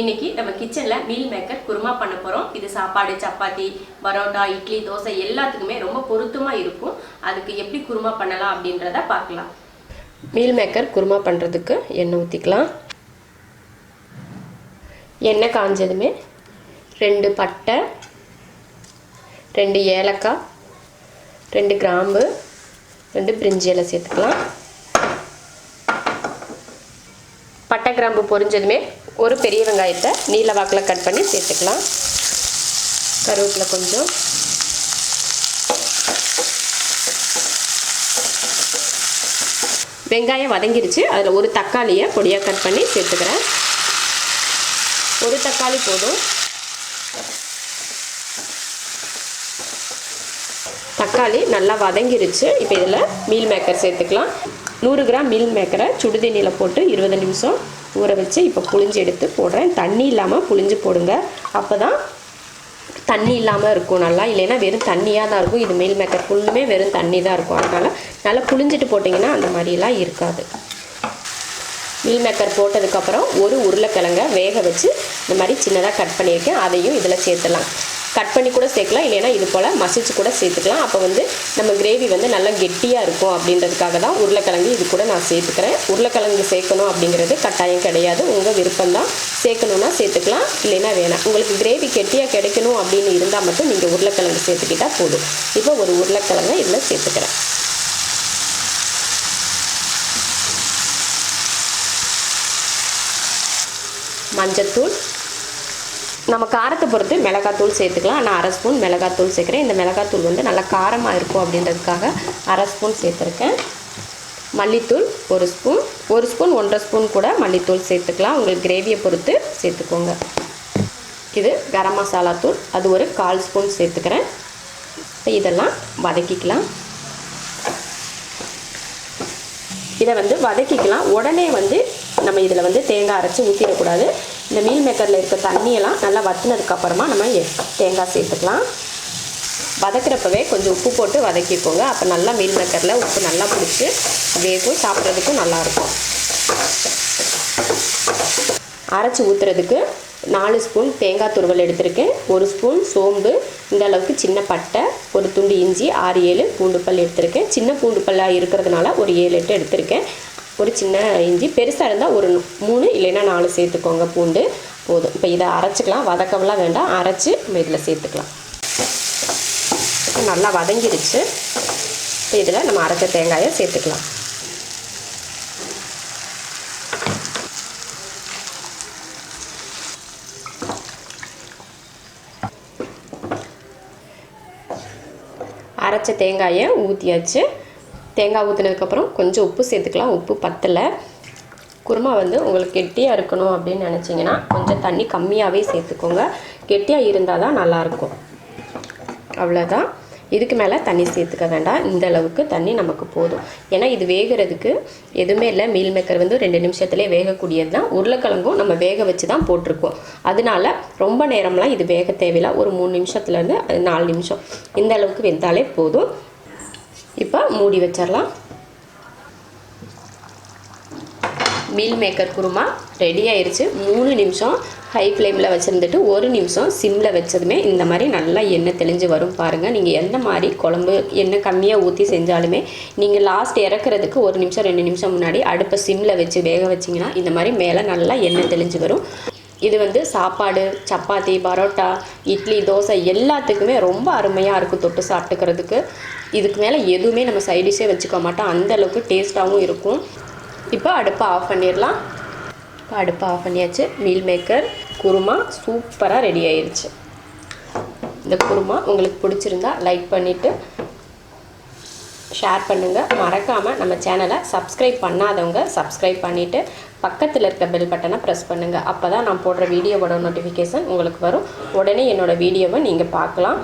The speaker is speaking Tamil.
இன்னைக்கு நம்ம கிச்சன்ல மீல் மேக்கர் குருமா பண்ண போறோம். இது சாப்பாடு, சப்பாத்தி, பரோட்டா, இட்லி, தோசை எல்லாத்துக்குமே ரொம்ப பொருத்தமா இருக்கும். அதுக்கு எப்படி குருமா பண்ணலாம் அப்படின்றத பார்க்கலாம். மீல் மேக்கர் குருமா பண்றதுக்கு எண்ணெய் ஊற்றிக்கலாம். எண்ணெய் காஞ்சதுமே 2 பட்டை, 2 ஏலக்காய், 2 கிராம்பு, 2 பிரிஞ்சி இலை சேர்த்துக்கலாம். பட்டை கிராம்பு பொரிஞ்சதுமே ஒரு பெரிய வெங்காயத்தை நீல வாக்கில் கட் பண்ணி சேர்த்துக்கலாம். கருவேப்பிலை கொஞ்சம், வெங்காயம் வதங்கிருச்சு. அதில் ஒரு தக்காளியை பொடியாக கட் பண்ணி சேர்த்துக்கிறேன். ஒரு தக்காளி போதும். தக்காளி நல்லா வதங்கிருச்சு. இப்போ இதில் மீல் மேக்கர் சேர்த்துக்கலாம். 100 கிராம் மீல் மேக்கரை சுடுதண்ணியில் போட்டு 20 நிமிஷம் ஊற வச்சு இப்போ புளிஞ்சு எடுத்து போடுறேன். தண்ணி இல்லாமல் புளிஞ்சு போடுங்க, அப்போ தான் தண்ணி இல்லாமல் இருக்கும் நல்லா. இல்லைன்னா வெறும் தண்ணியாக தான் இருக்கும். இது மீல் மேக்கர் ஃபுல்லுமே வெறும் தண்ணி தான் இருக்கும். அதனால் நல்லா புளிஞ்சிட்டு போட்டிங்கன்னா அந்த மாதிரிலாம் இருக்காது. மீல் மேக்கர் போட்டதுக்கப்புறம் ஒரு உருளைக்கிழங்கை வேக வச்சு இந்த மாதிரி சின்னதாக கட் பண்ணியிருக்கேன். அதையும் இதில் சேர்த்துலாம். கட் பண்ணி கூட சேர்க்கலாம், இல்லைன்னா இது போல் மசிச்சு கூட சேர்த்துக்கலாம். அப்போ நம்ம கிரேவி நல்லா கெட்டியாக இருக்கும். அப்படின்றதுக்காக தான் உருளைக்கிழங்கு இது கூட நான் சேர்த்துக்கிறேன். உருளைக்கிழங்கு சேர்க்கணும் அப்படிங்கிறது கட்டாயம் கிடையாது, உங்கள் விருப்பம்தான். சேர்க்கணுன்னா சேர்த்துக்கலாம், இல்லைன்னா வேணாம். உங்களுக்கு கிரேவி கெட்டியாக கிடைக்கணும் அப்படின்னு இருந்தால் மட்டும் நீங்கள் உருளைக்கிழங்கு சேர்த்துக்கிட்டால் போதும். இப்போ ஒரு உருளைக்கிழங்கை இதில் சேர்த்துக்கிறேன். மஞ்சத்தூள், நம்ம காரத்தை பொறுத்து மிளகாத்தூள் சேர்த்துக்கலாம். நான் 1/2 ஸ்பூன் மிளகாத்தூள் சேர்க்குறேன். இந்த மிளகாத்தூள் நல்லா காரமாக இருக்கும் அப்படின்றதுக்காக 1/2 ஸ்பூன் சேர்த்துருக்கேன். மல்லித்தூள் 1 ஸ்பூன், 1 ஸ்பூன் 1/2 ஸ்பூன் கூட மல்லித்தூள் சேர்த்துக்கலாம். உங்களுக்கு கிரேவியை பொறுத்து சேர்த்துக்கோங்க. இது கரம் மசாலா தூள், அது ஒரு 1/4 ஸ்பூன் சேர்த்துக்கிறேன். இப்போ இதெல்லாம் வதக்கிக்கலாம். இதை வதக்கிக்கலாம். உடனே நம்ம இதில் தேங்காய் அரைச்சி ஊற்றிடக்கூடாது. இந்த மீல் மேக்கரில் இருக்க தண்ணியெல்லாம் நல்லா வற்றினதுக்கப்புறமா நம்ம தேங்காய் சேர்த்துக்கலாம். வதக்கிறப்பவே கொஞ்சம் உப்பு போட்டு வதக்கிக்கோங்க. அப்போ நல்லா மீல் மேக்கரில் உப்பு நல்லா பிடிச்சி வேகும், சாப்பிட்றதுக்கும் நல்லாயிருக்கும். அரைச்சி ஊற்றுறதுக்கு 4 ஸ்பூன் தேங்காய் துருவல் எடுத்திருக்கேன். 1 ஸ்பூன் சோம்பு, இந்த அளவுக்கு சின்ன பட்டை, ஒரு துண்டு இஞ்சி, 6-7 பூண்டு பல் எடுத்திருக்கேன். சின்ன பூண்டு பல்லாக இருக்கிறதுனால ஒரு 7-8 எடுத்திருக்கேன். ஒரு சின்ன இஞ்சி, பெருசாக இருந்தால் ஒரு 3 இல்லைன்னா 4 சேர்த்துக்கோங்க. பூண்டு போதும். இப்போ இதை அரைச்சிக்கலாம். வதக்கவெல்லாம் வேண்டாம், அரைச்சி நம்ம இதில் சேர்த்துக்கலாம். நல்லா வதங்கிடுச்சு. இப்போ இதில் நம்ம அரைச்ச தேங்காயை சேர்த்துக்கலாம். அரைச்ச தேங்காயை ஊற்றியாச்சு. தேங்காய் ஊற்றினதுக்கப்புறம் கொஞ்சம் உப்பு சேர்த்துக்கலாம். உப்பு பத்தலை. குருமா உங்களுக்கு கெட்டியாக இருக்கணும் அப்படின்னு நினச்சிங்கன்னா கொஞ்சம் தண்ணி கம்மியாகவே சேர்த்துக்கோங்க. கெட்டியாக இருந்தால் தான் நல்லாயிருக்கும். அவ்வளோதான். இதுக்கு மேலே தண்ணி சேர்த்துக்க வேண்டாம். இந்த அளவுக்கு தண்ணி நமக்கு போதும். ஏன்னா இது வேகிறதுக்கு எதுவுமே இல்லை. மீல் மேக்கர் 2 நிமிஷத்துலேயே வேகக்கூடியது தான். உருளைக்கிழங்கும் நம்ம வேக வச்சு தான் போட்டிருக்கோம். அதனால ரொம்ப நேரம்லாம் இது வேக தேவையில்லை. ஒரு 3 நிமிஷத்துலேருந்து 4 நிமிஷம் இந்த அளவுக்கு வெந்தாலே போதும். இப்போ மூடி வச்சிடலாம். மீல் மேக்கர் குருமா ரெடி ஆயிடுச்சு. 3 நிமிஷம் ஹை ஃப்ளேமில் வச்சுருந்துட்டு 1 நிமிஷம் சிம்மில் வச்சதுமே இந்த மாதிரி நல்லா எண்ணெய் தெளிஞ்சு வரும் பாருங்கள். நீங்கள் எந்த மாதிரி குழம்பு எண்ணெய் கம்மியாக ஊற்றி செஞ்சாலுமே நீங்கள் லாஸ்ட் இறக்குறதுக்கு 1 நிமிஷம் 2 நிமிஷம் முன்னாடி அடுப்பை சிம்மில் வச்சு வேக வச்சிங்கன்னா இந்த மாதிரி மேலே நல்லா எண்ணெய் தெளிஞ்சு வரும். இது சாப்பாடு, சப்பாத்தி, பரோட்டா, இட்லி, தோசை எல்லாத்துக்குமே ரொம்ப அருமையாக இருக்கும் தொட்டு சாப்பிட்டுக்கிறதுக்கு. இதுக்கு மேலே எதுவுமே நம்ம சைடிஷே வச்சுக்க மாட்டோம். அந்தளவுக்கு டேஸ்ட்டாகவும் இருக்கும். இப்போ அடுப்பை ஆஃப் பண்ணிடலாம். இப்போ அடுப்பை ஆஃப் பண்ணியாச்சு. மீல் மேக்கர் குருமா சூப்பராக ரெடி ஆயிடுச்சு. இந்த குருமா உங்களுக்கு பிடிச்சிருந்தா லைக் பண்ணிவிட்டு ஷேர் பண்ணுங்கள். மறக்காமல் நம்ம சேனலை சப்ஸ்கிரைப் பண்ணாதவங்க சப்ஸ்கிரைப் பண்ணிவிட்டு பக்கத்தில் இருக்க பெல் பட்டனை ப்ரெஸ் பண்ணுங்கள். அப்போ தான் நான் போடுற வீடியோவோட நோட்டிஃபிகேஷன் உங்களுக்கு வரும். உடனே என்னோடய வீடியோவை நீங்கள் பார்க்கலாம்.